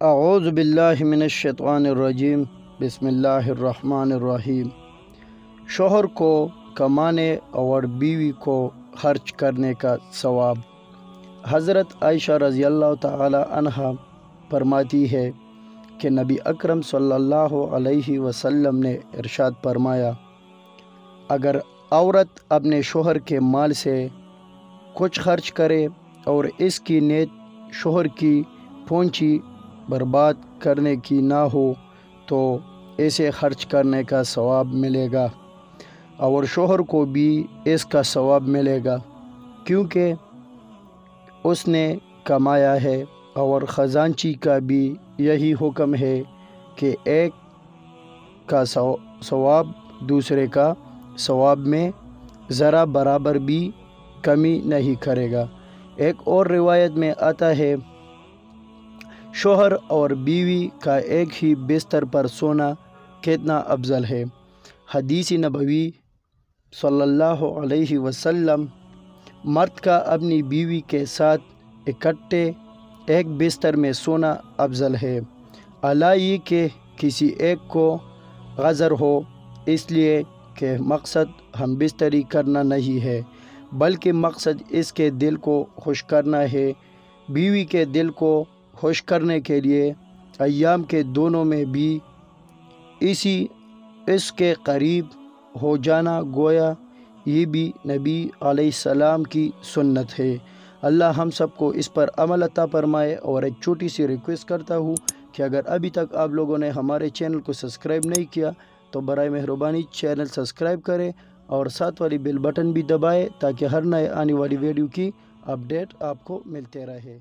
اعوذ باللہ من الشیطان الرجیم، بسم اللہ الرحمن الرحیم۔ شوہر کو کمانے اور بیوی کو خرچ کرنے کا ثواب۔ حضرت عائشہ رضی اللہ تعالی عنہ فرماتی ہے کہ نبی اکرم صلی اللہ علیہ وسلم نے ارشاد فرمایا، اگر عورت اپنے شوہر کے مال سے کچھ خرچ کرے اور اس کی نیت شوہر کی پونجی برباد کرنے کی نہ ہو تو اسے خرچ کرنے کا ثواب ملے گا، اور شوہر کو بھی اس کا ثواب ملے گا، کیونکہ اس نے کمایا ہے۔ اور خزانچی کا بھی یہی حکم ہے کہ ایک کا ثواب دوسرے کا ثواب میں ذرا برابر بھی کمی نہیں کرے گا۔ ایک اور روایت میں آتا ہے، شوہر اور بیوی کا ایک ہی بستر پر سونا کتنا افضل ہے۔ حدیث نبوی صلی اللہ علیہ وسلم، مرد کا اپنی بیوی کے ساتھ اکٹھے ایک بستر میں سونا افضل ہے، الا یہ کہ کسی ایک کو غضر ہو، اس لیے کہ مقصد ہم بستری کرنا نہیں ہے، بلکہ مقصد اس کے دل کو خوش کرنا ہے۔ بیوی کے دل کو خوش کرنے کے لیے ایام کے دونوں میں بھی اس کے قریب ہو جانا، گویا یہ بھی نبی علیہ السلام کی سنت ہے۔ اللہ ہم سب کو اس پر عمل عطا فرمائے۔ اور ایک چھوٹی سی ریکویسٹ کرتا ہوں کہ اگر ابھی تک آپ لوگوں نے ہمارے چینل کو سبسکرائب نہیں کیا تو برائے مہربانی چینل سبسکرائب کریں اور ساتھ والی بیل بٹن بھی دبائیں تاکہ ہر نئے آنے والی ویڈیو کی اپڈیٹ آپ کو ملتے رہے۔